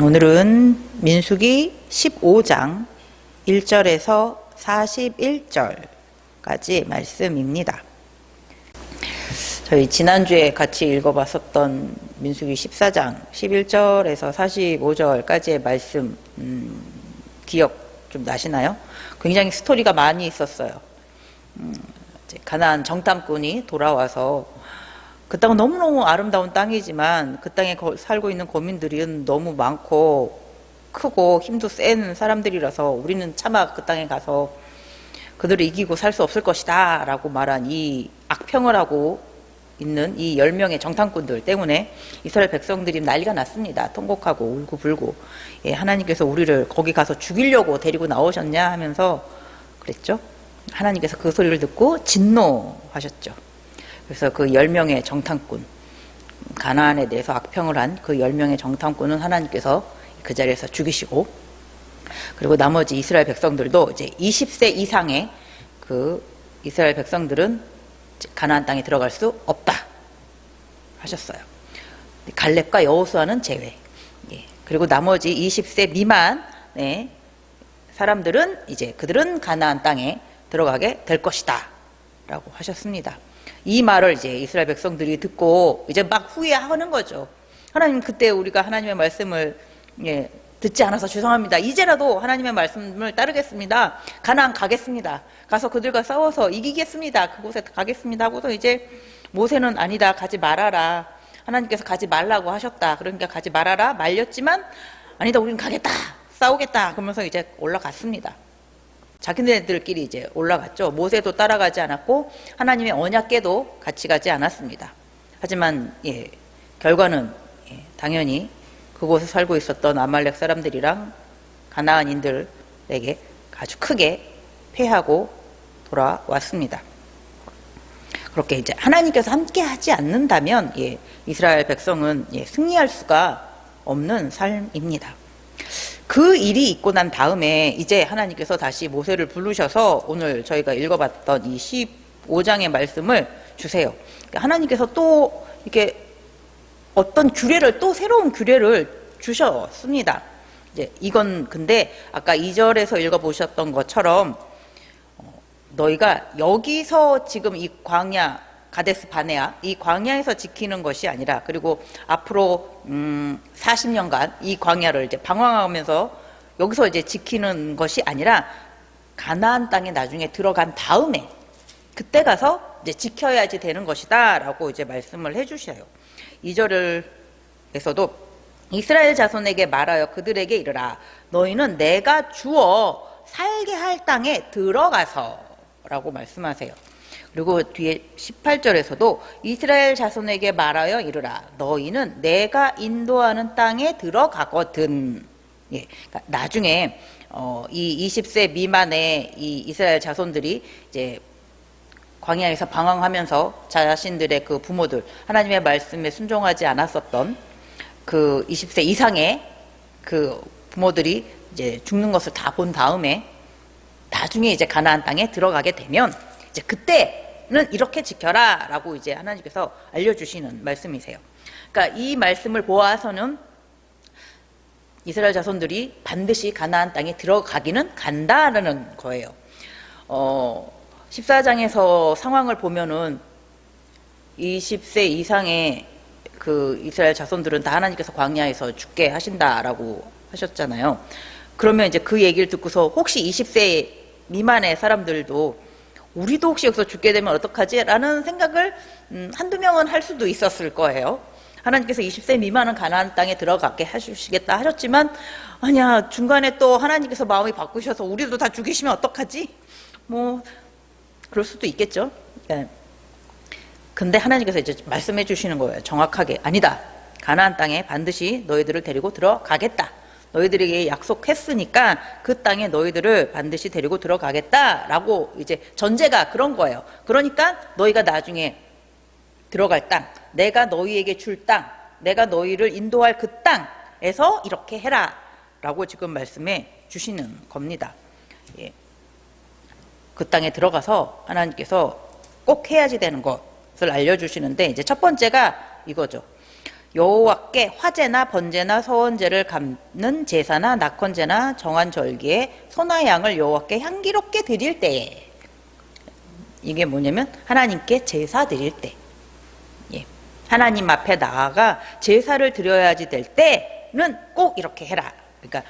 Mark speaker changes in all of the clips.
Speaker 1: 오늘은 민수기 15장 1절에서 41절까지 말씀입니다. 저희 지난주에 같이 읽어봤었던 민수기 14장 11절에서 45절까지의 말씀 기억 좀 나시나요? 굉장히 스토리가 많이 있었어요. 가나안 정탐꾼이 돌아와서 그 땅은 너무너무 아름다운 땅이지만 그 땅에 살고 있는 거민들이 너무 많고 크고 힘도 센 사람들이라서 우리는 차마 그 땅에 가서 그들을 이기고 살 수 없을 것이다 라고 말한 이 악평을 하고 있는 이 10명의 정탐꾼들 때문에 이스라엘 백성들이 난리가 났습니다. 통곡하고 울고불고, 하나님께서 우리를 거기 가서 죽이려고 데리고 나오셨냐 하면서 그랬죠. 하나님께서 그 소리를 듣고 진노하셨죠. 그래서 그 10명의 정탐꾼, 가나안에 대해서 악평을 한 그 10명의 정탐꾼은 하나님께서 그 자리에서 죽이시고, 그리고 나머지 이스라엘 백성들도 이제 20세 이상의 그 이스라엘 백성들은 가나안 땅에 들어갈 수 없다 하셨어요. 갈렙과 여호수아는 제외. 그리고 나머지 20세 미만의 사람들은 이제 그들은 가나안 땅에 들어가게 될 것이다 라고 하셨습니다. 이 말을 이제 이스라엘 백성들이 듣고 이제 막 후회하는 거죠. 하나님, 그때 우리가 하나님의 말씀을 듣지 않아서 죄송합니다. 이제라도 하나님의 말씀을 따르겠습니다. 가나안 가겠습니다. 가서 그들과 싸워서 이기겠습니다. 그곳에 가겠습니다 하고서 이제 모세는 아니다, 가지 말아라. 하나님께서 가지 말라고 하셨다. 그러니까 가지 말아라 말렸지만 아니다, 우리는 가겠다, 싸우겠다 그러면서 이제 올라갔습니다. 자기네들끼리 이제 올라갔죠. 모세도 따라가지 않았고 하나님의 언약궤도 같이 가지 않았습니다. 하지만 결과는 당연히 그곳에 살고 있었던 아말렉 사람들이랑 가나안인들에게 아주 크게 패하고 돌아왔습니다. 그렇게 이제 하나님께서 함께 하지 않는다면 이스라엘 백성은 승리할 수가 없는 삶입니다. 그 일이 있고 난 다음에 이제 하나님께서 다시 모세를 부르셔서 오늘 저희가 읽어봤던 이 15장의 말씀을 주세요. 하나님께서 또 이렇게 어떤 규례를, 또 새로운 규례를 주셨습니다. 이제 이건 근데 아까 2절에서 읽어보셨던 것처럼 너희가 여기서 지금 이 광야, 가데스 바네아, 이 광야에서 지키는 것이 아니라, 그리고 앞으로 40년간 이 광야를 이제 방황하면서 여기서 이제 지키는 것이 아니라 가나안 땅에 나중에 들어간 다음에 그때 가서 이제 지켜야지 되는 것이다 라고 이제 말씀을 해주셔요. 2절에서도 이스라엘 자손에게 말하여 그들에게 이르라, 너희는 내가 주어 살게 할 땅에 들어가서 라고 말씀하세요. 그리고 뒤에 18절에서도 이스라엘 자손에게 말하여 이르라, 너희는 내가 인도하는 땅에 들어가거든. 그러니까 나중에 이 20세 미만의 이 이스라엘 자손들이 이제 광야에서 방황하면서 자신들의 그 부모들, 하나님의 말씀에 순종하지 않았었던 그 20세 이상의 그 부모들이 이제 죽는 것을 다 본 다음에 나중에 이제 가나안 땅에 들어가게 되면 이제 그때는 이렇게 지켜라 라고 이제 하나님께서 알려주시는 말씀이세요. 그러니까 이 말씀을 보아서는 이스라엘 자손들이 반드시 가나안 땅에 들어가기는 간다라는 거예요. 14장에서 상황을 보면은 20세 이상의 그 이스라엘 자손들은 다 하나님께서 광야에서 죽게 하신다라고 하셨잖아요. 그러면 이제 그 얘기를 듣고서 혹시 20세 미만의 사람들도 우리도 혹시 여기서 죽게 되면 어떡하지? 라는 생각을 한두 명은 할 수도 있었을 거예요. 하나님께서 20세 미만은 가나안 땅에 들어가게 해주시겠다 하셨지만, 아니야, 중간에 또 하나님께서 마음이 바꾸셔서 우리도 다 죽이시면 어떡하지? 뭐 그럴 수도 있겠죠. 근데 하나님께서 이제 말씀해 주시는 거예요. 정확하게. 아니다, 가나안 땅에 반드시 너희들을 데리고 들어가겠다. 너희들에게 약속했으니까 그 땅에 너희들을 반드시 데리고 들어가겠다라고 이제 전제가 그런 거예요. 그러니까 너희가 나중에 들어갈 땅, 내가 너희에게 줄 땅, 내가 너희를 인도할 그 땅에서 이렇게 해라 라고 지금 말씀해 주시는 겁니다. 그 땅에 들어가서 하나님께서 꼭 해야지 되는 것을 알려주시는데, 이제 첫 번째가 이거죠. 여호와께 화제나 번제나 서원제를 갚는 제사나 낙헌제나 정한 절기에 소나 양을 여호와께 향기롭게 드릴 때에, 이게 뭐냐면 하나님께 제사 드릴 때, 하나님 앞에 나아가 제사를 드려야지 될 때는 꼭 이렇게 해라. 그러니까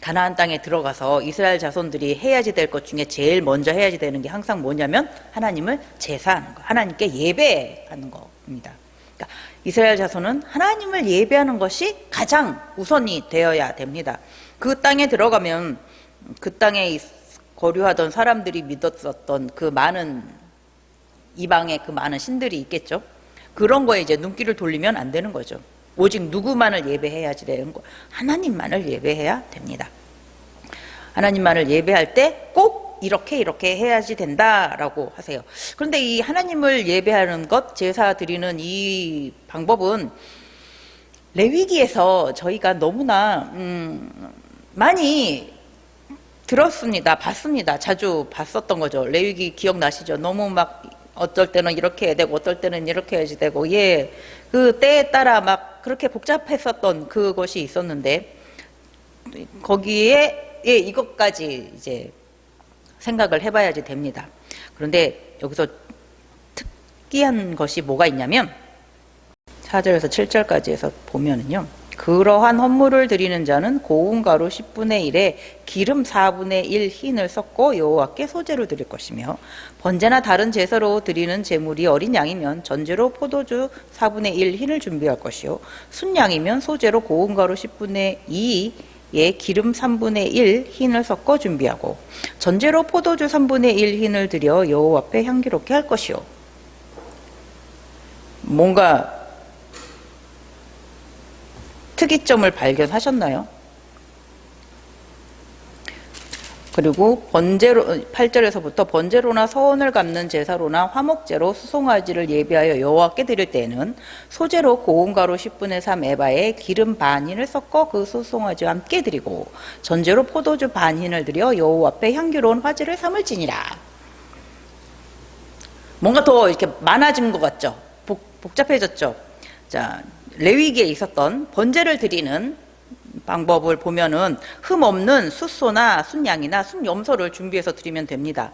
Speaker 1: 가나안 땅에 들어가서 이스라엘 자손들이 해야지 될 것 중에 제일 먼저 해야지 되는 게 항상 뭐냐면 하나님을 제사하는 거, 하나님께 예배하는 겁니다. 그러니까 이스라엘 자손은 하나님을 예배하는 것이 가장 우선이 되어야 됩니다. 그 땅에 들어가면 그 땅에 거류하던 사람들이 믿었었던 그 많은 이방의 그 많은 신들이 있겠죠. 그런 거에 이제 눈길을 돌리면 안 되는 거죠. 오직 누구만을 예배해야지 되는 거, 하나님만을 예배해야 됩니다. 하나님만을 예배할 때 꼭 이렇게 해야지 된다라고 하세요. 그런데 이 하나님을 예배하는 것, 제사 드리는 이 방법은 레위기에서 저희가 너무나 많이 들었습니다. 봤습니다. 자주 봤었던 거죠. 레위기 기억나시죠? 너무 막 어떨 때는 이렇게 해야 되고 어떨 때는 이렇게 해야지 되고, 그 때에 따라 막 그렇게 복잡했었던 그것이 있었는데, 거기에 이것까지 이제 생각을 해봐야지 됩니다. 그런데 여기서 특이한 것이 뭐가 있냐면 4절에서 7절까지 해서 보면은요, 그러한 헌물을 드리는 자는 고운 가루 10분의 1에 기름 4분의 1 흰을 섞고 여호와께 소제로 드릴 것이며, 번제나 다른 제사로 드리는 제물이 어린 양이면 전제로 포도주 4분의 1 흰을 준비할 것이요, 순양이면 소제로 고운 가루 10분의 2에 기름 3분의 1 흰을 섞어 준비하고, 전제로 포도주 3분의 1 흰을 드려 여호와 앞에 향기롭게 할 것이요. 뭔가 특이점을 발견하셨나요? 그리고 번제로, 8절에서부터 번제로나 서원을 갚는 제사로나 화목제로 수송아지를 예비하여 여호와께 드릴 때에는 소제로 고운 가루 10분의 3 에바에 기름 반흰을 섞어 그 수송아지와 함께 드리고, 전제로 포도주 반흰을 드려 여호와 앞에 향기로운 화제를 삼을지니라. 뭔가 더 이렇게 많아진 것 같죠? 복잡해졌죠? 자, 레위기에 있었던 번제를 드리는 방법을 보면은 흠 없는 숫소나 순양이나 순염소를 준비해서 드리면 됩니다.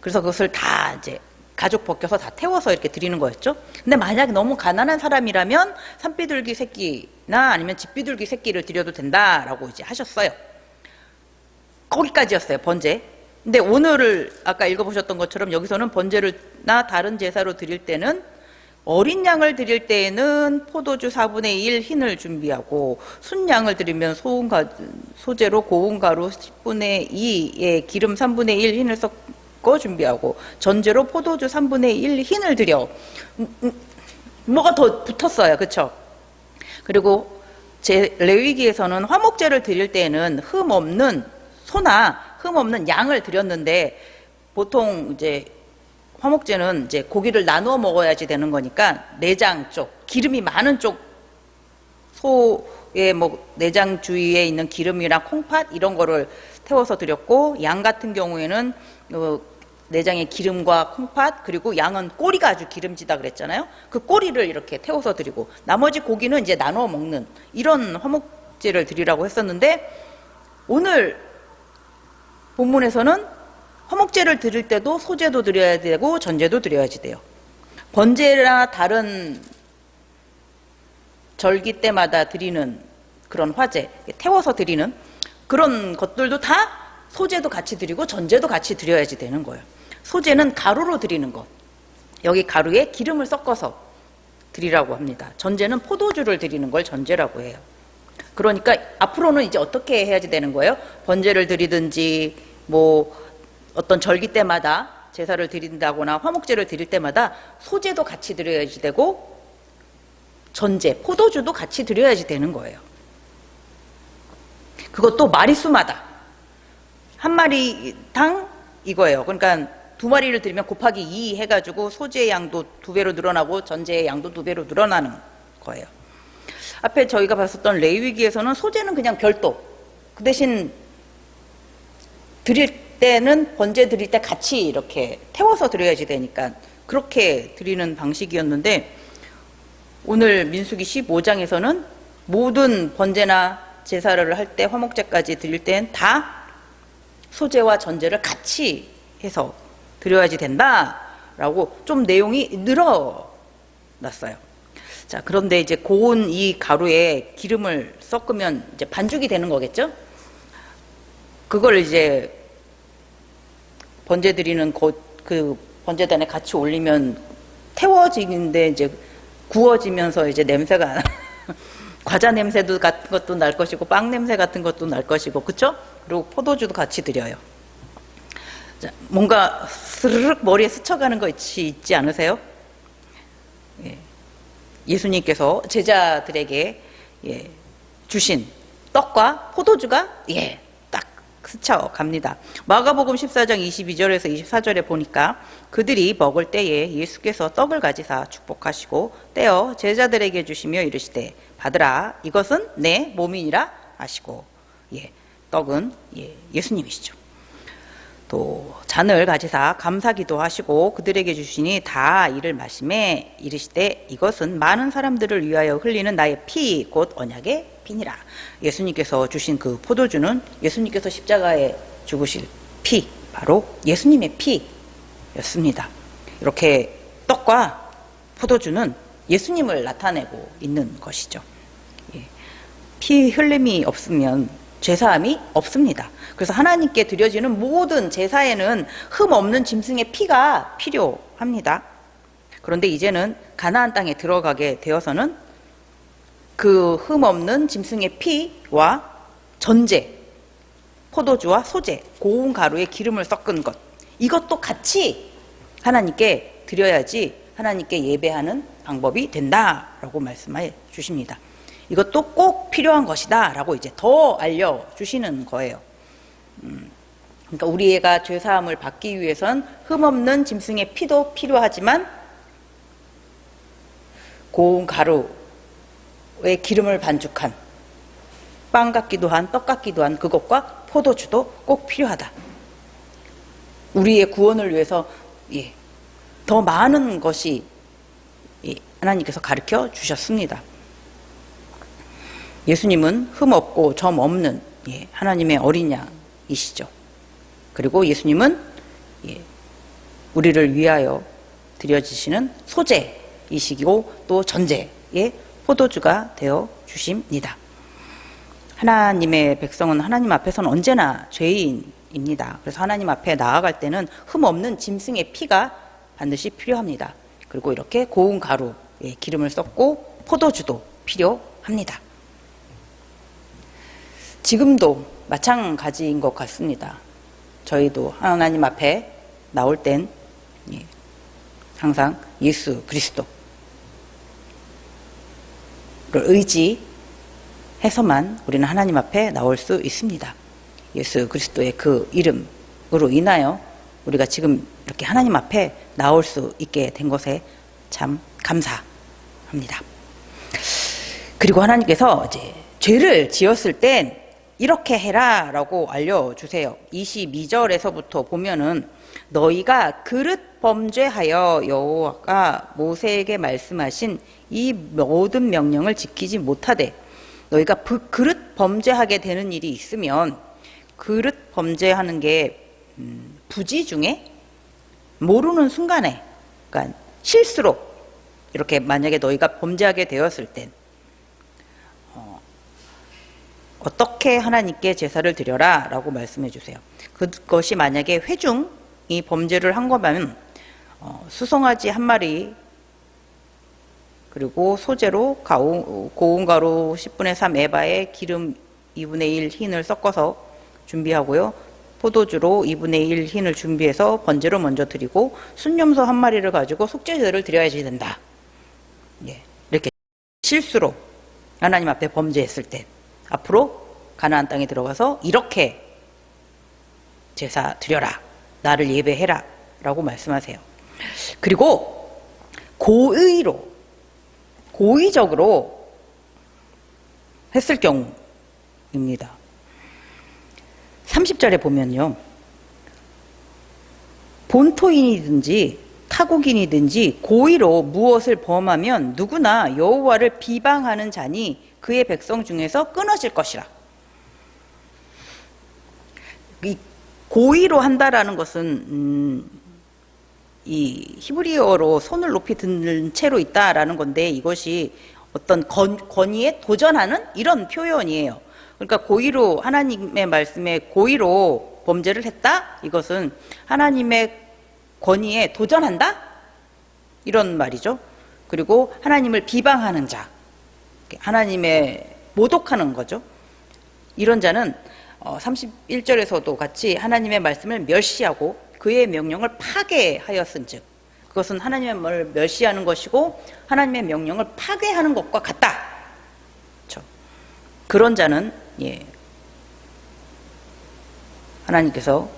Speaker 1: 그래서 그것을 다 이제 가죽 벗겨서 다 태워서 이렇게 드리는 거였죠. 근데 만약에 너무 가난한 사람이라면 산비둘기 새끼나 아니면 집비둘기 새끼를 드려도 된다라고 이제 하셨어요. 거기까지였어요, 번제. 근데 오늘을 아까 읽어보셨던 것처럼 여기서는 번제나 다른 제사로 드릴 때는 어린 양을 드릴 때에는 포도주 4분의 1 흰을 준비하고, 순양을 드리면 소제로 고운 가루 10분의 2에 기름 3분의 1 흰을 섞어 준비하고, 전제로 포도주 3분의 1 흰을 드려. 뭐가 더 붙었어요, 그렇죠? 그리고 레위기에서는 화목제를 드릴 때에는 흠 없는 소나 흠 없는 양을 드렸는데, 보통 이제 화목제는 이제 고기를 나누어 먹어야지 되는 거니까 내장 쪽, 기름이 많은 쪽, 소의 뭐 내장 주위에 있는 기름이랑 콩팥 이런 거를 태워서 드렸고, 양 같은 경우에는 내장의 기름과 콩팥, 그리고 양은 꼬리가 아주 기름지다 그랬잖아요. 그 꼬리를 이렇게 태워서 드리고, 나머지 고기는 이제 나누어 먹는 이런 화목제를 드리라고 했었는데, 오늘 본문에서는 화목제를 드릴 때도 소제도 드려야 되고 전제도 드려야지 돼요. 번제나 다른 절기 때마다 드리는 그런 화제, 태워서 드리는 그런 것들도 다 소제도 같이 드리고 전제도 같이 드려야지 되는 거예요. 소제는 가루로 드리는 것, 여기 가루에 기름을 섞어서 드리라고 합니다. 전제는 포도주를 드리는 걸 전제라고 해요. 그러니까 앞으로는 이제 어떻게 해야지 되는 거예요? 번제를 드리든지 뭐 어떤 절기 때마다 제사를 드린다거나 화목제를 드릴 때마다 소제도 같이 드려야지 되고, 전제, 포도주도 같이 드려야지 되는 거예요. 그것도 마리수마다 한 마리당 이거예요. 그러니까 2마리를 드리면 곱하기 2 해가지고 소제의 양도 2배로 늘어나고 전제의 양도 2배로 늘어나는 거예요. 앞에 저희가 봤었던 레위기에서는 소제는 그냥 별도, 그 대신 드릴 때는 번제 드릴 때 같이 이렇게 태워서 드려야지 되니까 그렇게 드리는 방식이었는데, 오늘 민수기 15장에서는 모든 번제나 제사를 할 때 화목제까지 드릴 땐 다 소제와 전제를 같이 해서 드려야지 된다라고 좀 내용이 늘어났어요. 자, 그런데 이제 고운 이 가루에 기름을 섞으면 이제 반죽이 되는 거겠죠? 그걸 이제 번제 드리는 그 번제단에 같이 올리면 태워지는데 이제 구워지면서 이제 냄새가 과자 냄새도 같은 것도 날 것이고 빵 냄새 같은 것도 날 것이고, 그쵸? 그리고 포도주도 같이 드려요. 자, 뭔가 스르륵 머리에 스쳐가는 거 있지 않으세요? 예. 예수님께서 제자들에게 주신 떡과 포도주가 딱 스쳐갑니다. 마가복음 14장 22절에서 24절에 보니까 그들이 먹을 때에 예수께서 떡을 가지사 축복하시고 떼어 제자들에게 주시며 이르시되 받으라, 이것은 내 몸이니라 하시고, 떡은 예수님이시죠. 또 잔을 가지사 감사기도 하시고 그들에게 주시니 다 이를 마시매 이르시되 이것은 많은 사람들을 위하여 흘리는 나의 피 곧 언약의 피니라. 예수님께서 주신 그 포도주는 예수님께서 십자가에 죽으실 피, 바로 예수님의 피였습니다. 이렇게 떡과 포도주는 예수님을 나타내고 있는 것이죠. 피 흘림이 없으면 죄사함이 없습니다. 그래서 하나님께 드려지는 모든 제사에는 흠 없는 짐승의 피가 필요합니다. 그런데 이제는 가나안 땅에 들어가게 되어서는 그 흠 없는 짐승의 피와 전제, 포도주와 소제, 고운 가루에 기름을 섞은 것, 이것도 같이 하나님께 드려야지 하나님께 예배하는 방법이 된다라고 말씀해 주십니다. 이것도 꼭 필요한 것이다 라고 이제 더 알려주시는 거예요. 그러니까 우리가 죄사함을 받기 위해선 흠없는 짐승의 피도 필요하지만 고운 가루에 기름을 반죽한 빵 같기도 한, 떡 같기도 한 그것과 포도주도 꼭 필요하다. 우리의 구원을 위해서 더 많은 것이 하나님께서 가르쳐 주셨습니다. 예수님은 흠 없고 점 없는 하나님의 어린 양이시죠. 그리고 예수님은 우리를 위하여 드려지시는 소제이시고 또 전제의 포도주가 되어 주십니다. 하나님의 백성은 하나님 앞에서는 언제나 죄인입니다. 그래서 하나님 앞에 나아갈 때는 흠 없는 짐승의 피가 반드시 필요합니다. 그리고 이렇게 고운 가루에 기름을 섞고 포도주도 필요합니다. 지금도 마찬가지인 것 같습니다. 저희도 하나님 앞에 나올 땐 항상 예수 그리스도를 의지해서만 우리는 하나님 앞에 나올 수 있습니다. 예수 그리스도의 그 이름으로 인하여 우리가 지금 이렇게 하나님 앞에 나올 수 있게 된 것에 참 감사합니다. 그리고 하나님께서 이제 죄를 지었을 땐 이렇게 해라 라고 알려주세요. 22절에서부터 보면은 너희가 그릇 범죄하여 여호와가 모세에게 말씀하신 이 모든 명령을 지키지 못하되 너희가 그릇 범죄하게 되는 일이 있으면, 그릇 범죄하는 게 부지 중에 모르는 순간에, 그러니까 실수로 이렇게 만약에 너희가 범죄하게 되었을 땐 어떻게 하나님께 제사를 드려라 라고 말씀해 주세요. 그것이 만약에 회중이 범죄를 한 거면 수송아지 한 마리, 그리고 소재로 고운 가루 10분의 3 에바에 기름 2분의 1 흰을 섞어서 준비하고요. 포도주로 2분의 1 흰을 준비해서 번제로 먼저 드리고 순념소 한 마리를 가지고 속죄제를 드려야지 된다. 이렇게 실수로 하나님 앞에 범죄했을 때 앞으로 가나안 땅에 들어가서 이렇게 제사 드려라, 나를 예배해라 라고 말씀하세요. 그리고 고의적으로 했을 경우입니다. 30절에 보면요, 본토인이든지 타국인이든지 고의로 무엇을 범하면 누구나 여호와를 비방하는 자니 그의 백성 중에서 끊어질 것이라. 이 고의로 한다라는 것은 이 히브리어로 손을 높이 든 채로 있다라는 건데, 이것이 어떤 권위에 도전하는 이런 표현이에요. 그러니까 고의로, 하나님의 말씀에 고의로 범죄를 했다? 이것은 하나님의 권위에 도전한다? 이런 말이죠. 그리고 하나님을 비방하는 자, 하나님의 모독하는 거죠. 이런 자는 31절에서도 같이 하나님의 말씀을 멸시하고 그의 명령을 파괴하였은즉, 그것은 하나님을 멸시하는 것이고 하나님의 명령을 파괴하는 것과 같다. 그렇죠? 그런 자는 하나님께서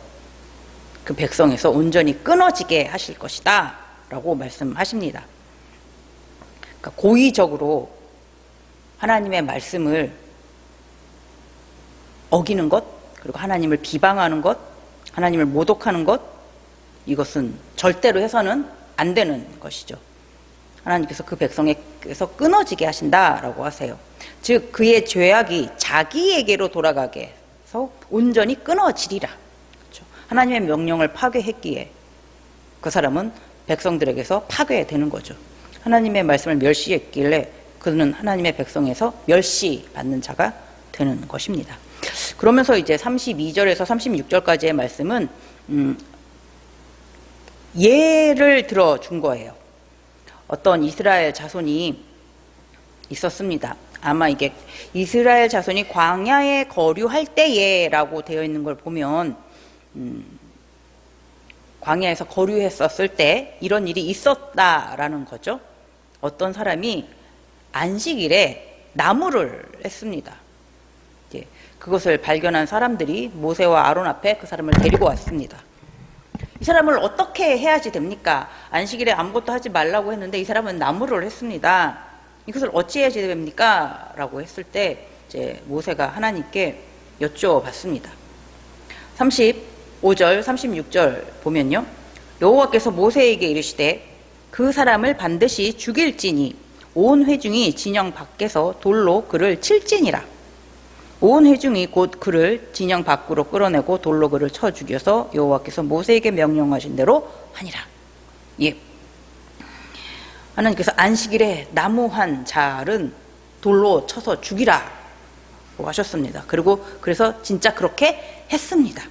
Speaker 1: 그 백성에서 온전히 끊어지게 하실 것이다 라고 말씀하십니다. 그러니까 고의적으로 하나님의 말씀을 어기는 것, 그리고 하나님을 비방하는 것, 하나님을 모독하는 것, 이것은 절대로 해서는 안 되는 것이죠. 하나님께서 그 백성에게서 끊어지게 하신다라고 하세요. 즉 그의 죄악이 자기에게로 돌아가게 해서 온전히 끊어지리라. 그렇죠? 하나님의 명령을 파괴했기에 그 사람은 백성들에게서 파괴되는 거죠. 하나님의 말씀을 멸시했길래 그는 하나님의 백성에서 멸시받는 자가 되는 것입니다. 그러면서 이제 32절에서 36절까지의 말씀은 예를 들어준 거예요. 어떤 이스라엘 자손이 있었습니다. 아마 이게 이스라엘 자손이 광야에 거류할 때에라고 되어 있는 걸 보면 광야에서 거류했었을 때 이런 일이 있었다라는 거죠. 어떤 사람이 안식일에 나무를 했습니다. 그것을 발견한 사람들이 모세와 아론 앞에 그 사람을 데리고 왔습니다. 이 사람을 어떻게 해야지 됩니까? 안식일에 아무것도 하지 말라고 했는데 이 사람은 나무를 했습니다. 이것을 어찌해야지 됩니까? 라고 했을 때 이제 모세가 하나님께 여쭤봤습니다. 35절, 36절 보면요. 여호와께서 모세에게 이르시되 그 사람을 반드시 죽일지니 온 회중이 진영 밖에서 돌로 그를 칠지니라. 온 회중이 곧 그를 진영 밖으로 끌어내고 돌로 그를 쳐 죽여서 여호와께서 모세에게 명령하신 대로 하니라. 예. 하나님께서 안식일에 나무 한 자를 돌로 쳐서 죽이라고 하셨습니다. 그리고 그래서 진짜 그렇게 했습니다.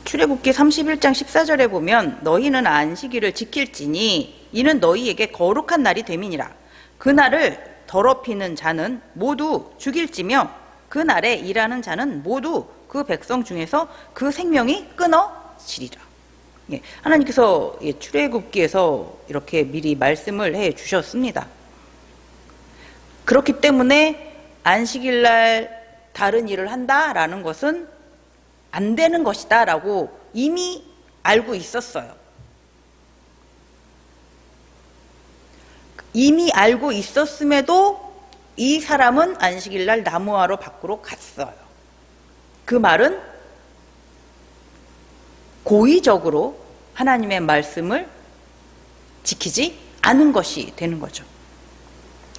Speaker 1: 출애굽기 31장 14절에 보면 너희는 안식일을 지킬지니 이는 너희에게 거룩한 날이 됨이니라. 그 날을 더럽히는 자는 모두 죽일지며 그 날에 일하는 자는 모두 그 백성 중에서 그 생명이 끊어지리라. 예, 하나님께서 출애굽기에서 이렇게 미리 말씀을 해 주셨습니다. 그렇기 때문에 안식일날 다른 일을 한다라는 것은 안 되는 것이다 라고 이미 알고 있었어요. 이미 알고 있었음에도 이 사람은 안식일날 나무하러 밖으로 갔어요. 그 말은 고의적으로 하나님의 말씀을 지키지 않은 것이 되는 거죠.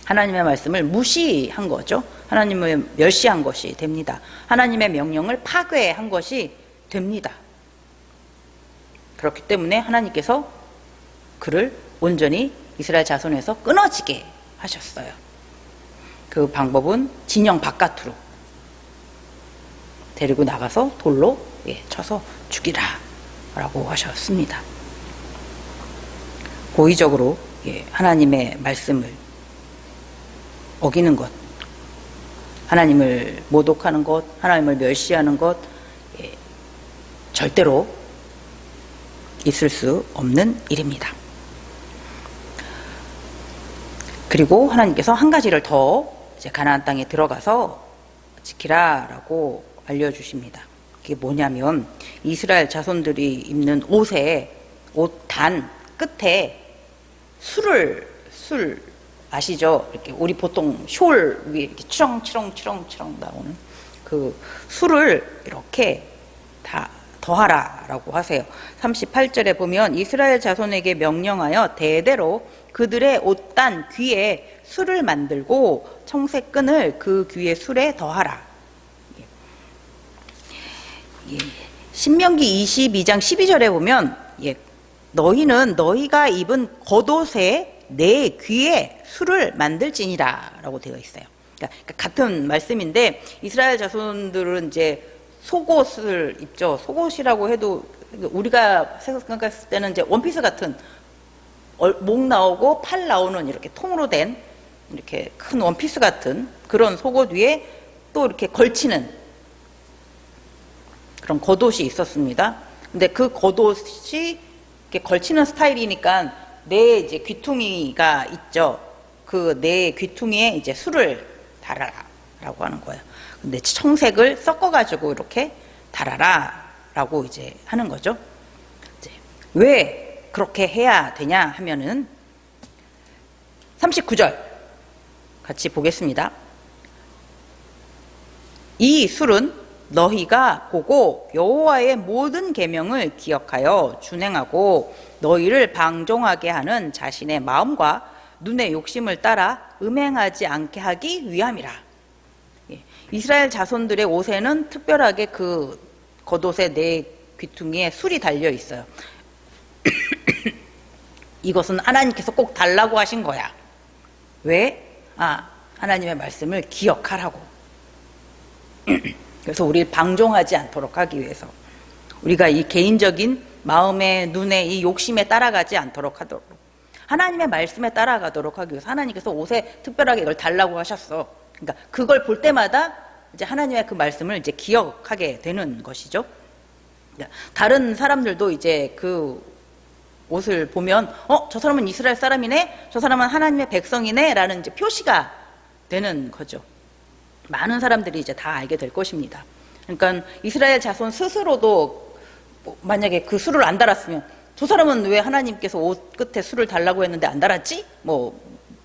Speaker 1: 하나님의 말씀을 무시한 거죠. 하나님을 멸시한 것이 됩니다. 하나님의 명령을 파괴한 것이 됩니다. 그렇기 때문에 하나님께서 그를 온전히 이스라엘 자손에서 끊어지게 하셨어요. 그 방법은 진영 바깥으로 데리고 나가서 돌로 쳐서 죽이라 라고 하셨습니다. 고의적으로 하나님의 말씀을 어기는 것, 하나님을 모독하는 것, 하나님을 멸시하는 것, 절대로 있을 수 없는 일입니다. 그리고 하나님께서 한 가지를 더 이제 가나안 땅에 들어가서 지키라라고 알려주십니다. 그게 뭐냐면 이스라엘 자손들이 입는 옷에 옷 단 끝에 술 아시죠? 이렇게 우리 보통 숄 위에 이렇게 추렁추렁 나오는 그 술을 이렇게 다 더하라라고 하세요. 38절에 보면 이스라엘 자손에게 명령하여 대대로 그들의 옷단 귀에 술을 만들고 청색끈을 그 귀의 술에 더하라. 신명기 22장 12절에 보면 너희는 너희가 입은 겉옷에 내 귀에 술을 만들지니라 라고 되어 있어요. 그러니까 같은 말씀인데 이스라엘 자손들은 이제 속옷을 입죠. 속옷이라고 해도 우리가 생각했을 때는 이제 원피스 같은 목 나오고 팔 나오는 이렇게 통으로 된 이렇게 큰 원피스 같은 그런 속옷 위에 또 이렇게 걸치는 그런 겉옷이 있었습니다. 근데 그 겉옷이 이렇게 걸치는 스타일이니까 내 이제 귀퉁이가 있죠. 그 내 귀퉁이에 이제 술을 달아라라고 하는 거예요. 근데 청색을 섞어가지고 이렇게 달아라라고 이제 하는 거죠. 이제 왜 그렇게 해야 되냐 하면은 39절 같이 보겠습니다. 이 술은 너희가 보고 여호와의 모든 계명을 기억하여 준행하고 너희를 방종하게 하는 자신의 마음과 눈의 욕심을 따라 음행하지 않게 하기 위함이라. 이스라엘 자손들의 옷에는 특별하게 그 겉옷에 내 귀퉁이에 술이 달려 있어요. 이것은 하나님께서 꼭 달라고 하신 거야. 왜? 하나님의 말씀을 기억하라고. 그래서 우리를 방종하지 않도록 하기 위해서, 우리가 이 개인적인 마음의 눈에 이 욕심에 따라가지 않도록 하도록, 하나님의 말씀에 따라가도록 하기 위해서 하나님께서 옷에 특별하게 이걸 달라고 하셨어. 그러니까 그걸 볼 때마다 이제 하나님의 그 말씀을 이제 기억하게 되는 것이죠. 다른 사람들도 이제 그 옷을 보면 저 사람은 이스라엘 사람이네, 저 사람은 하나님의 백성이네 라는 이제 표시가 되는 거죠. 많은 사람들이 이제 다 알게 될 것입니다. 그러니까 이스라엘 자손 스스로도 만약에 그 술을 안 달았으면 저 사람은 왜 하나님께서 옷 끝에 술을 달라고 했는데 안 달았지?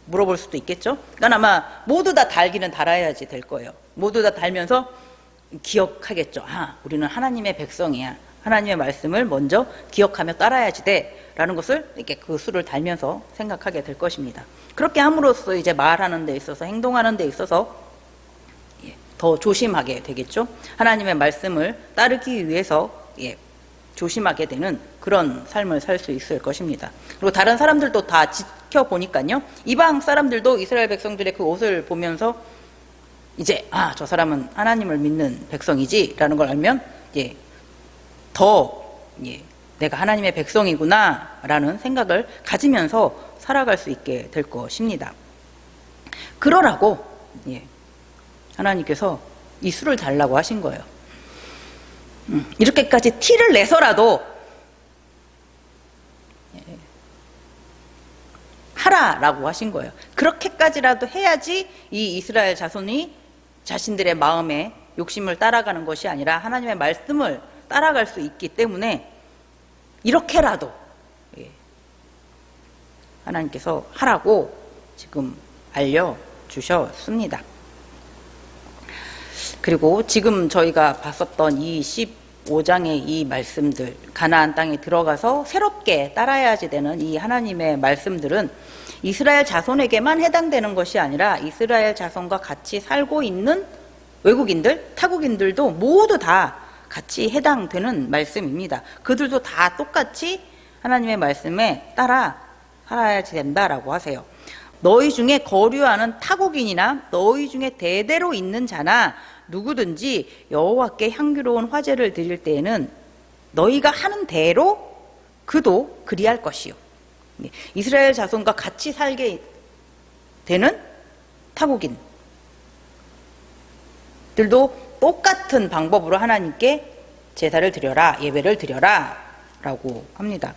Speaker 1: 물어볼 수도 있겠죠. 그러니까 아마 모두 다 달기는 달아야지 될 거예요. 모두 다 달면서 기억하겠죠. 우리는 하나님의 백성이야. 하나님의 말씀을 먼저 기억하며 따라야지 돼. 라는 것을 이렇게 그 술을 달면서 생각하게 될 것입니다. 그렇게 함으로써 이제 말하는 데 있어서, 행동하는 데 있어서 더 조심하게 되겠죠. 하나님의 말씀을 따르기 위해서 조심하게 되는 그런 삶을 살 수 있을 것입니다. 그리고 다른 사람들도 다 지켜보니까요, 이방 사람들도 이스라엘 백성들의 그 옷을 보면서 이제 저 사람은 하나님을 믿는 백성이지 라는 걸 알면 더 내가 하나님의 백성이구나 라는 생각을 가지면서 살아갈 수 있게 될 것입니다. 그러라고 하나님께서 이 술을 달라고 하신 거예요. 이렇게까지 티를 내서라도 하라라고 하신 거예요. 그렇게까지라도 해야지 이 이스라엘 자손이 자신들의 마음에 욕심을 따라가는 것이 아니라 하나님의 말씀을 따라갈 수 있기 때문에 이렇게라도 하나님께서 하라고 지금 알려주셨습니다. 그리고 지금 저희가 봤었던 이 15장의 이 말씀들, 가나안 땅에 들어가서 새롭게 따라야지 되는 이 하나님의 말씀들은 이스라엘 자손에게만 해당되는 것이 아니라 이스라엘 자손과 같이 살고 있는 외국인들, 타국인들도 모두 다 같이 해당되는 말씀입니다. 그들도 다 똑같이 하나님의 말씀에 따라 살아야지 된다라고 하세요. 너희 중에 거류하는 타국인이나 너희 중에 대대로 있는 자나 누구든지 여호와께 향기로운 화제를 드릴 때에는 너희가 하는 대로 그도 그리할 것이요. 이스라엘 자손과 같이 살게 되는 타국인들도 똑같은 방법으로 하나님께 제사를 드려라, 예배를 드려라 라고 합니다.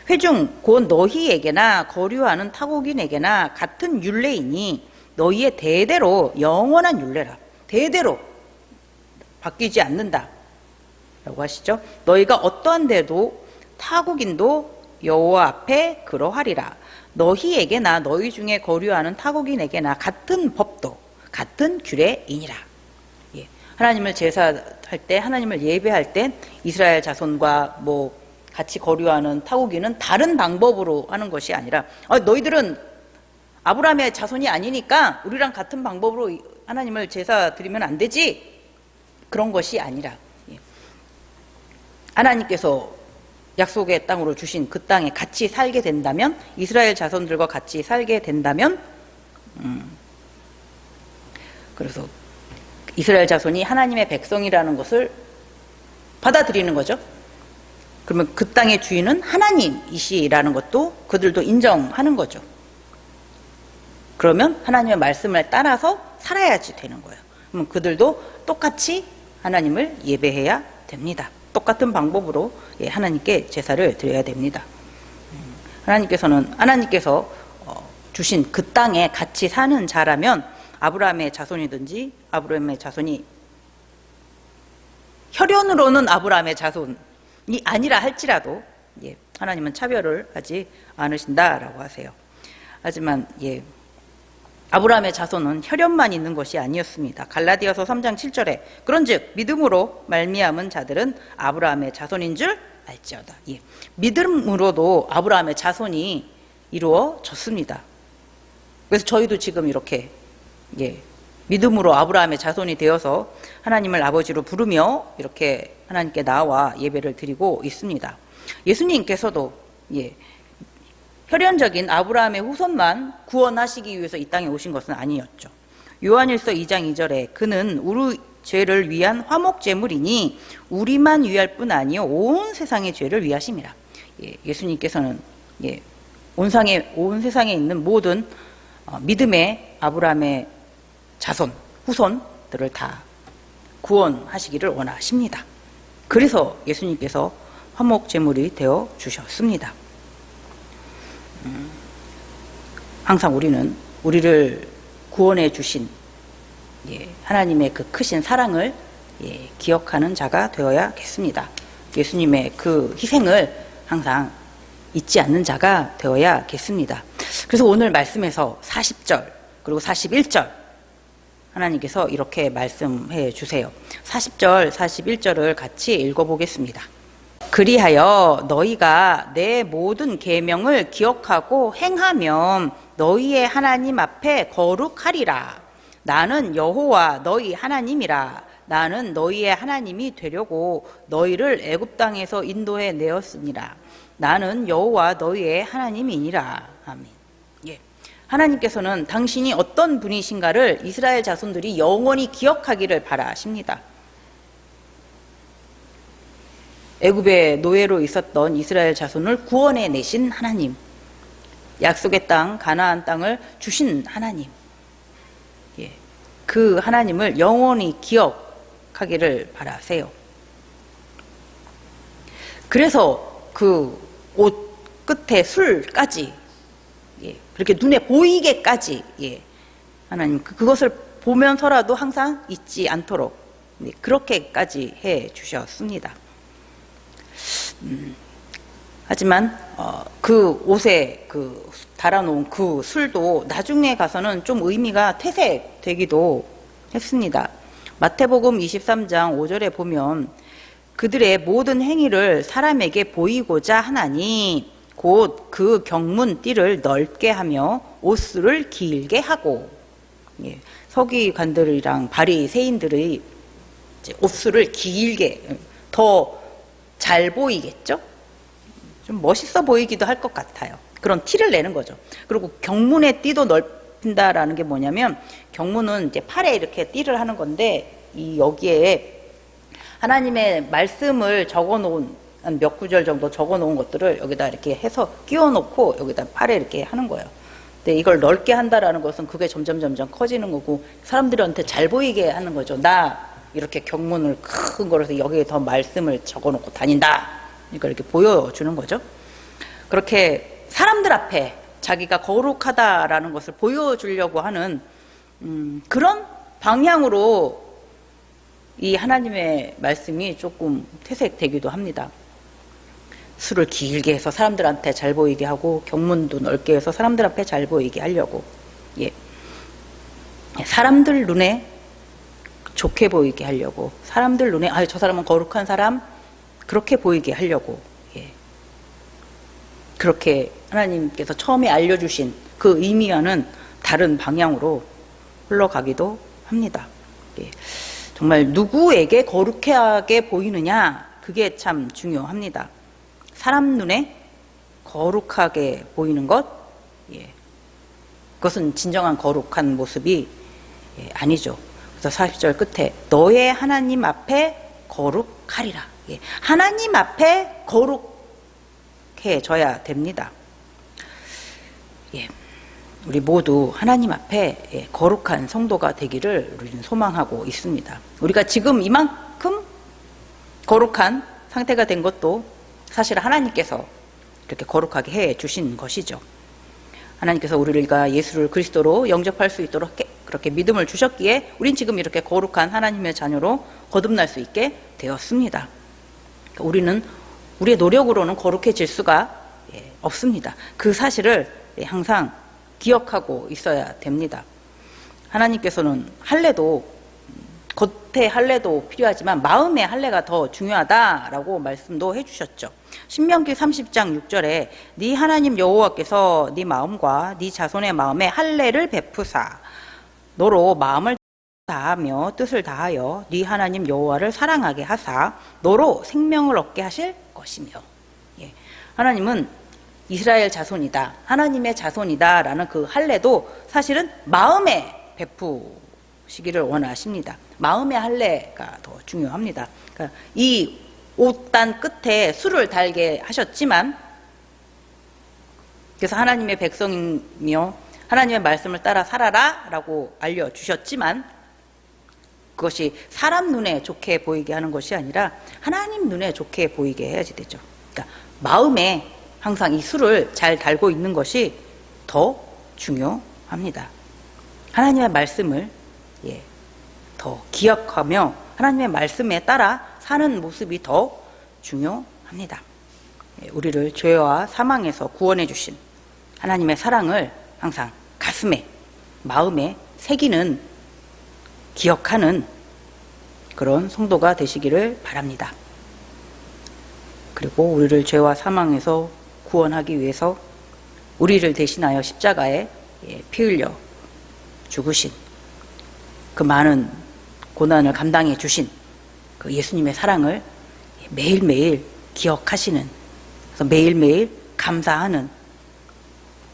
Speaker 1: 회중 곧 너희에게나 거류하는 타국인에게나 같은 율례이니 너희의 대대로 영원한 율례라. 대대로 바뀌지 않는다 라고 하시죠. 너희가 어떠한 데도 타국인도 여호와 앞에 그러하리라. 너희에게나 너희 중에 거류하는 타국인에게나 같은 법도 같은 규례이니라. 하나님을 제사할 할 때, 하나님을 예배할 때 이스라엘 자손과 뭐 같이 거류하는 타국인은 다른 방법으로 하는 것이 아니라 너희들은 아브라함의 자손이 아니니까 우리랑 같은 방법으로 하나님을 제사 드리면 안 되지, 그런 것이 아니라 하나님께서 약속의 땅으로 주신 그 땅에 같이 살게 된다면, 이스라엘 자손들과 같이 살게 된다면 그래서 이스라엘 자손이 하나님의 백성이라는 것을 받아들이는 거죠. 그러면 그 땅의 주인은 하나님이시라는 것도 그들도 인정하는 거죠. 그러면 하나님의 말씀을 따라서 살아야지 되는 거예요. 그러면 그들도 똑같이 하나님을 예배해야 됩니다. 똑같은 방법으로 하나님께 제사를 드려야 됩니다. 하나님께서 주신 그 땅에 같이 사는 자라면, 아브라함의 자손이든지 아브라함의 자손이 혈연으로는 아브라함의 자손이 아니라 할지라도 하나님은 차별을 하지 않으신다라고 하세요. 하지만 아브라함의 자손은 혈연만 있는 것이 아니었습니다. 갈라디아서 3장 7절에 그런즉 믿음으로 말미암은 자들은 아브라함의 자손인 줄 알지어다. 믿음으로도 아브라함의 자손이 이루어졌습니다. 그래서 저희도 지금 이렇게 믿음으로 아브라함의 자손이 되어서 하나님을 아버지로 부르며 이렇게 하나님께 나와 예배를 드리고 있습니다. 예수님께서도 혈연적인 아브라함의 후손만 구원하시기 위해서 이 땅에 오신 것은 아니었죠. 요한일서 2장 2절에 그는 우리 죄를 위한 화목제물이니 우리만 위할 뿐 아니요 온 세상의 죄를 위하심이라. 예수님께서는 온 세상에 있는 모든 믿음의 아브라함의 자손, 후손들을 다 구원하시기를 원하십니다. 그래서 예수님께서 화목제물이 되어 주셨습니다. 항상 우리를 구원해 주신 하나님의 그 크신 사랑을 기억하는 자가 되어야겠습니다. 예수님의 그 희생을 항상 잊지 않는 자가 되어야겠습니다. 그래서 오늘 말씀에서 40절 그리고 41절 하나님께서 이렇게 말씀해 주세요. 40절, 41절을 같이 읽어보겠습니다. 그리하여 너희가 내 모든 계명을 기억하고 행하면 너희의 하나님 앞에 거룩하리라. 나는 여호와 너희 하나님이라. 나는 너희의 하나님이 되려고 너희를 애굽 땅에서 인도해 내었으니라. 나는 여호와 너희의 하나님이니라. 아멘. 하나님께서는 당신이 어떤 분이신가를 이스라엘 자손들이 영원히 기억하기를 바라십니다. 애굽의 노예로 있었던 이스라엘 자손을 구원해 내신 하나님, 약속의 땅 가나안 땅을 주신 하나님, 그 하나님을 영원히 기억하기를 바라세요. 그래서 그 옷 끝에 술까지 그렇게 눈에 보이게까지 하나님 그것을 보면서라도 항상 잊지 않도록 그렇게까지 해 주셨습니다. 하지만 그 옷에 달아놓은 그 술도 나중에 가서는 좀 의미가 퇴색되기도 했습니다. 마태복음 23장 5절에 보면 그들의 모든 행위를 사람에게 보이고자 하나니 곧 그 경문띠를 넓게 하며 옷수를 길게 하고, 서기관들이랑 바리새인들의 옷수를 길게 더 잘 보이겠죠? 좀 멋있어 보이기도 할 것 같아요. 그런 티를 내는 거죠. 그리고 경문의 띠도 넓힌다라는 게 뭐냐면, 경문은 이제 팔에 이렇게 띠를 하는 건데, 여기에 하나님의 말씀을 적어놓은 한 몇 구절 정도 적어놓은 것들을 여기다 이렇게 해서 끼워놓고 여기다 팔에 이렇게 하는 거예요. 근데 이걸 넓게 한다라는 것은 그게 점점 커지는 거고 사람들한테 잘 보이게 하는 거죠. 나 이렇게 경문을 큰 거라서 여기에 더 말씀을 적어놓고 다닌다. 그러니까 이렇게 보여주는 거죠. 그렇게 사람들 앞에 자기가 거룩하다라는 것을 보여주려고 하는 그런 방향으로 이 하나님의 말씀이 조금 퇴색되기도 합니다. 술을 길게 해서 사람들한테 잘 보이게 하고 경문도 넓게 해서 사람들 앞에 잘 보이게 하려고 사람들 눈에 좋게 보이게 하려고, 사람들 눈에 저 사람은 거룩한 사람 그렇게 보이게 하려고, 그렇게 하나님께서 처음에 알려주신 그 의미와는 다른 방향으로 흘러가기도 합니다. 정말 누구에게 거룩하게 보이느냐, 그게 참 중요합니다. 사람 눈에 거룩하게 보이는 것, 그것은 진정한 거룩한 모습이 아니죠. 그래서 40절 끝에 너의 하나님 앞에 거룩하리라. 하나님 앞에 거룩해져야 됩니다. 우리 모두 하나님 앞에 거룩한 성도가 되기를 우리는 소망하고 있습니다. 우리가 지금 이만큼 거룩한 상태가 된 것도 사실 하나님께서 이렇게 거룩하게 해 주신 것이죠. 하나님께서 우리가 예수를 그리스도로 영접할 수 있도록 그렇게 믿음을 주셨기에 우린 지금 이렇게 거룩한 하나님의 자녀로 거듭날 수 있게 되었습니다. 우리는 우리의 노력으로는 거룩해질 수가 없습니다. 그 사실을 항상 기억하고 있어야 됩니다. 하나님께서는 할례도, 겉의 할례도 필요하지만 마음의 할례가 더 중요하다라고 말씀도 해주셨죠. 신명기 30장 6절에 네 하나님 여호와께서 네 마음과 네 자손의 마음에 할례를 베푸사 너로 마음을 다하며 뜻을 다하여 네 하나님 여호와를 사랑하게 하사 너로 생명을 얻게 하실 것이며. 하나님은 이스라엘 자손이다, 하나님의 자손이다 라는 그 할례도 사실은 마음에 베푸시기를 원하십니다. 마음의 할례가 더 중요합니다. 그러니까 이 옷단 끝에 술을 달게 하셨지만, 그래서 하나님의 백성이며 하나님의 말씀을 따라 살아라 라고 알려주셨지만, 그것이 사람 눈에 좋게 보이게 하는 것이 아니라 하나님 눈에 좋게 보이게 해야지 되죠. 그러니까 마음에 항상 이 술을 잘 달고 있는 것이 더 중요합니다. 하나님의 말씀을 더 기억하며 하나님의 말씀에 따라 사는 모습이 더 중요합니다. 우리를 죄와 사망에서 구원해 주신 하나님의 사랑을 항상 가슴에, 마음에 새기는, 기억하는 그런 성도가 되시기를 바랍니다. 그리고 우리를 죄와 사망에서 구원하기 위해서 우리를 대신하여 십자가에 피 흘려 죽으신, 그 많은 고난을 감당해 주신 그 예수님의 사랑을 매일매일 기억하시는, 그래서 매일매일 감사하는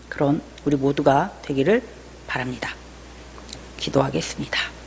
Speaker 1: 그런 우리 모두가 되기를 바랍니다. 기도하겠습니다.